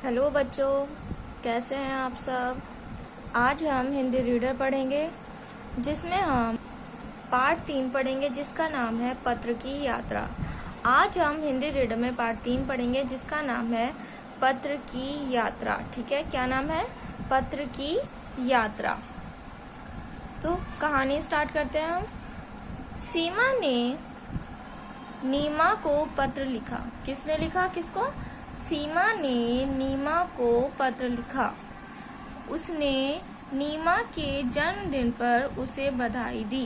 Hello बच्चों, कैसे हैं आप सब। आज हम हिंदी रीडर पढ़ेंगे जिसमें हम पार्ट 3 पढ़ेंगे जिसका नाम है पत्र की यात्रा। आज हम हिंदी रीडर में पार्ट 3 पढ़ेंगे जिसका नाम है पत्र की यात्रा। ठीक है, क्या नाम है? पत्र की यात्रा। तो कहानी स्टार्ट करते हैं हम। सीमा ने नीमा को पत्र लिखा। किसने लिखा? किसको? सीमा ने नीमा को पत्र लिखा। उसने नीमा के जन्मदिन पर उसे बधाई दी।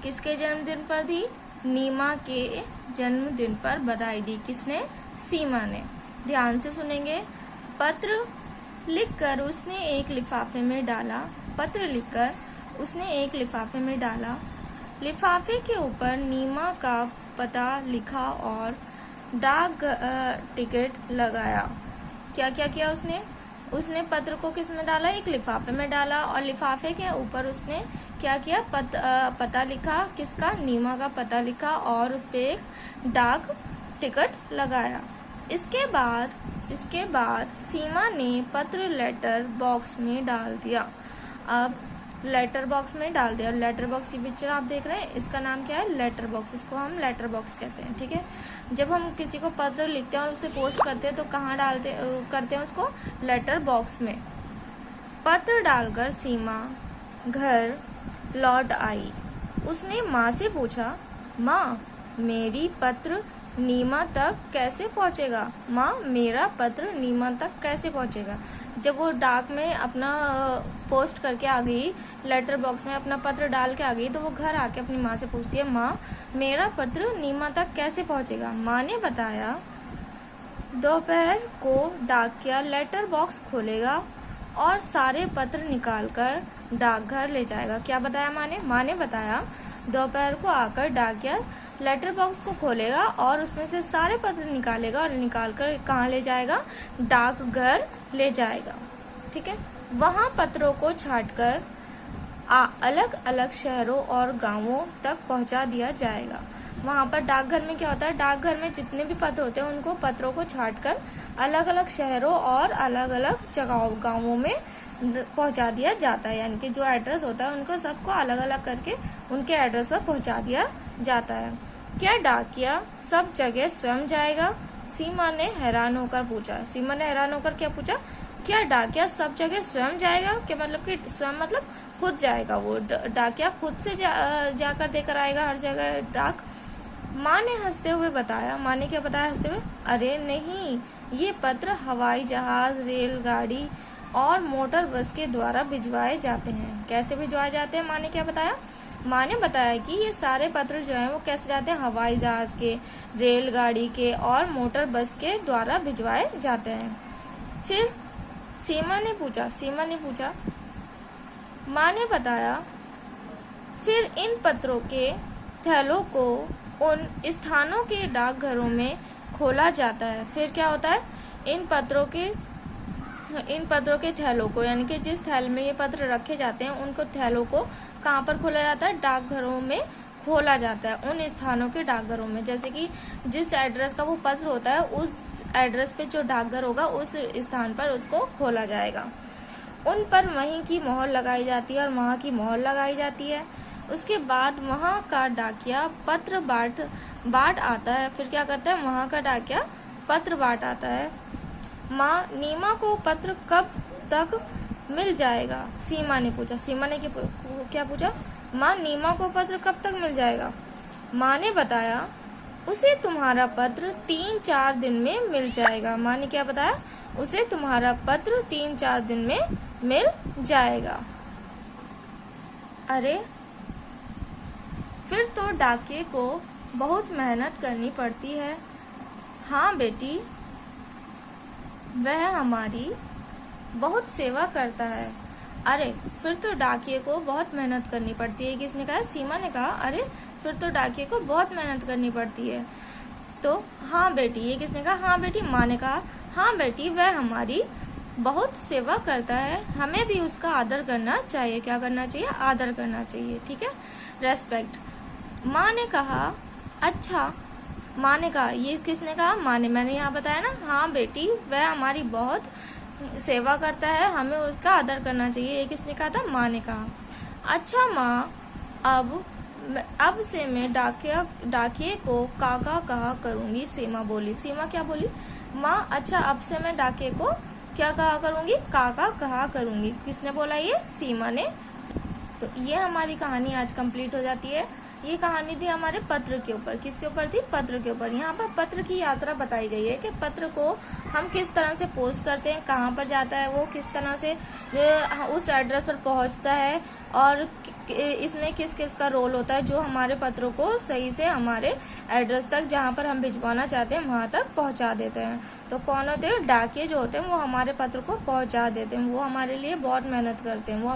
किसके जन्मदिन पर दी? नीमा के जन्मदिन पर बधाई दी। किसने? सीमा ने। ध्यान से सुनेंगे। पत्र लिखकर उसने एक लिफाफे में डाला। पत्र लिखकर उसने एक लिफाफे में डाला। लिफाफे के ऊपर नीमा का पता लिखा और डाक टिकट लगाया। क्या क्या किया उसने पत्र को किस में डाला? एक लिफाफे में डाला और लिफाफे के ऊपर उसने क्या किया? पता लिखा। किसका? नीमा का पता लिखा और उस पे एक डाक टिकट लगाया। इसके बाद सीमा ने पत्र लेटर बॉक्स में डाल दिया। अब लेटर बॉक्स में डाल दिया। लेटर बॉक्स, ये पिक्चर आप देख रहे हैं, इसका नाम क्या है? Letter box. इसको हम लेटर बॉक्स कहते हैं। ठीक है, जब हम किसी को पत्र लिखते हैं और उसे पोस्ट करते हैं तो कहाँ करते हैं उसको? लेटर बॉक्स में। पत्र डालकर सीमा घर लौट आई। उसने माँ से पूछा, माँ मेरी पत्र नीमा तक कैसे पहुँचेगा? माँ मेरा पत्र नीमा तक कैसे पहुँचेगा? जब वो डाक में अपना पोस्ट करके आ गई, लेटर बॉक्स में अपना पत्र डाल के आ गई, तो वो घर आके अपनी माँ से पूछती है, माँ मेरा पत्र नीमा तक कैसे पहुँचेगा? माँ ने बताया, दोपहर को डाकिया लेटर बॉक्स खोलेगा और सारे पत्र निकालकर डाकघर ले जाएगा। क्या बताया माँ ने? माँ ने बताया, दोपहर को आकर डाकिया लेटर बॉक्स को खोलेगा और उसमें से सारे पत्र निकालेगा और निकालकर कहाँ ले जाएगा? डाकघर ले जाएगा। ठीक है, वहाँ पत्रों को छांटकर अलग अलग शहरों और गांवों तक पहुँचा दिया जाएगा। वहाँ पर डाकघर में क्या होता है? डाकघर में जितने भी पत्र होते हैं उनको पत्रों को छांटकर अलग अलग शहरों और अलग अलग जगहों गांवों में पहुँचा दिया जाता है। यानी कि जो एड्रेस होता है उनको सबको अलग अलग करके उनके एड्रेस पर पहुँचा दिया जाता है। क्या डाकिया सब जगह स्वयं जाएगा? सीमा ने हैरान होकर पूछा। सीमा ने हैरान होकर क्या पूछा? क्या डाकिया सब जगह स्वयं जाएगा? क्या मतलब कि स्वयं मतलब खुद जाएगा? वो डाकिया खुद से जाकर देकर आएगा हर जगह डाक? माँ ने हंसते हुए बताया। माँ ने क्या बताया हंसते हुए? अरे नहीं, ये पत्र हवाई जहाज, रेलगाड़ी और मोटर बस के द्वारा भिजवाए जाते हैं। कैसे भिजवाए जाते हैं? माँ ने क्या बताया? माँ ने बताया कि ये सारे पत्र जो हैं वो कैसे जाते हैं? हवाई जहाज के, रेलगाड़ी के और मोटर बस के द्वारा भिजवाए जाते हैं। फिर सीमा ने पूछा। माँ ने बताया, फिर इन पत्रों के थैलों को उन स्थानों के डाकघरों में खोला जाता है। फिर क्या होता है? इन पत्रों के थैलों को, यानी कि जिस थैले में ये पत्र रखे जाते हैं उनको थैलों को कहाँ पर खोला जाता है? डाकघरों में खोला जाता है। उन स्थानों के डाकघरों में, जैसे कि जिस एड्रेस का वो पत्र होता है उस एड्रेस पे जो डाकघर होगा उस स्थान पर उसको खोला जाएगा। उन पर वहीं की मोहर लगाई जाती है और वहाँ की मोहर लगाई जाती है। उसके बाद वहाँ का डाकिया पत्र बाट आता है। फिर क्या करता है? वहाँ का डाकिया पत्र बाट आता है। माँ नीमा को पत्र कब तक मिल जाएगा? सीमा ने पूछा। सीमा ने क्या पूछा? माँ नीमा को पत्र कब तक मिल जाएगा? माँ ने बताया, उसे तुम्हारा पत्र 3-4 दिन में मिल जाएगा। माँ ने क्या बताया? उसे तुम्हारा पत्र 3-4 दिन में मिल जाएगा। अरे फिर तो डाकिये को बहुत मेहनत करनी पड़ती है। हाँ बेटी, वह हमारी बहुत सेवा करता है। अरे फिर तो डाकिये को बहुत मेहनत करनी पड़ती है। किसने कहा? सीमा ने कहा, अरे फिर तो डाकिये को बहुत मेहनत करनी पड़ती है। तो हाँ बेटी, ये किसने कहा? हाँ बेटी, माँ ने कहा, हाँ बेटी, वह हमारी बहुत सेवा करता है, हमें भी उसका आदर करना चाहिए। क्या करना चाहिए? आदर करना चाहिए। ठीक है, रेस्पेक्ट। माँ ने कहा, अच्छा। माँ ने कहा, ये किसने कहा? माँ ने। मैंने यहाँ बताया ना, हाँ बेटी, वह हमारी बहुत सेवा करता है, हमें उसका आदर करना चाहिए। ये किसने कहा था? माँ ने कहा। अच्छा माँ, अब से मैं डाकिये को काका कहा करूंगी, सीमा बोली। सीमा क्या बोली? माँ, अच्छा अब से मैं डाकिये को क्या कहा करूंगी? काका कहा करूंगी। किसने बोला? ये सीमा ने। तो ये हमारी कहानी आज कंप्लीट हो जाती है। ये कहानी थी हमारे पत्र के ऊपर। किसके ऊपर थी? पत्र के ऊपर। यहाँ पर पत्र की यात्रा बताई गई है कि पत्र को हम किस तरह से पोस्ट करते हैं, कहाँ पर जाता है वो, किस तरह से उस एड्रेस पर पहुंचता है, और इसमें किस किस का रोल होता है जो हमारे पत्रों को सही से हमारे एड्रेस तक, जहाँ पर हम भिजवाना चाहते हैं, वहां तक पहुंचा देते हैं। तो कौन होते हैं? डाकिये जो होते हैं वो हमारे पत्र को पहुंचा देते हैं। वो हमारे लिए बहुत मेहनत करते हैं। वो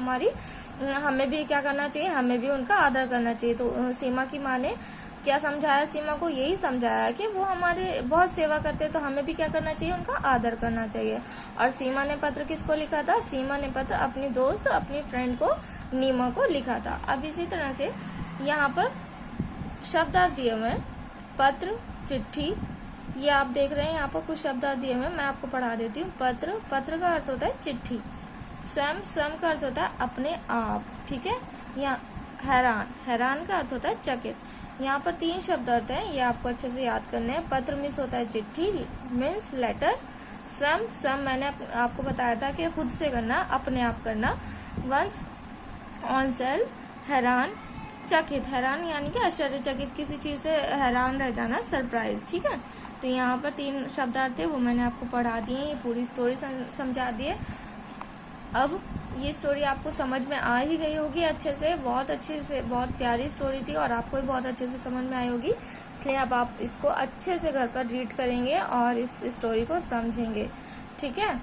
हमें भी क्या करना चाहिए? हमें भी उनका आदर करना चाहिए। तो सीमा की माँ ने क्या समझाया? सीमा को यही समझाया कि वो हमारे बहुत सेवा करते हैं, तो हमें भी क्या करना चाहिए? उनका आदर करना चाहिए। और सीमा ने पत्र किसको लिखा था? सीमा ने पत्र अपनी दोस्त, अपनी फ्रेंड को, नीमा को लिखा था। अब इसी तरह से यहाँ पर शब्दार्थ दिए हुए, पत्र, चिट्ठी, ये आप देख रहे हैं यहाँ पर कुछ शब्दार्थ दिए हुए, मैं आपको पढ़ा देती हूँ। पत्र, पत्र का अर्थ होता है चिट्ठी। स्वयं, स्वयं का अर्थ होता है अपने आप, ठीक है। यहाँ हैरान, हैरान का अर्थ होता है चकित। यहाँ पर 3 शब्द अर्थ हैं, ये आपको अच्छे से याद करने हैं। पत्र मीन्स होता है चिट्ठी, मीन्स लेटर। स्वयं, स्वयं मैंने आपको बताया था कि खुद से करना, अपने आप करना। Once, on self. हैरान, चकित, हैरान यानी कि आश्चर्यचकित, किसी चीज से हैरान रह जाना, सरप्राइज, ठीक है। तो यहाँ पर 3 शब्दार्थ थे, वो मैंने आपको पढ़ा दिए। ये पूरी स्टोरी समझा दिए। अब ये स्टोरी आपको समझ में आ ही गई होगी अच्छे से, बहुत प्यारी स्टोरी थी और आपको भी बहुत अच्छे से समझ में आई होगी। इसलिए अब आप इसको अच्छे से घर पर रीड करेंगे और इस स्टोरी को समझेंगे, ठीक है।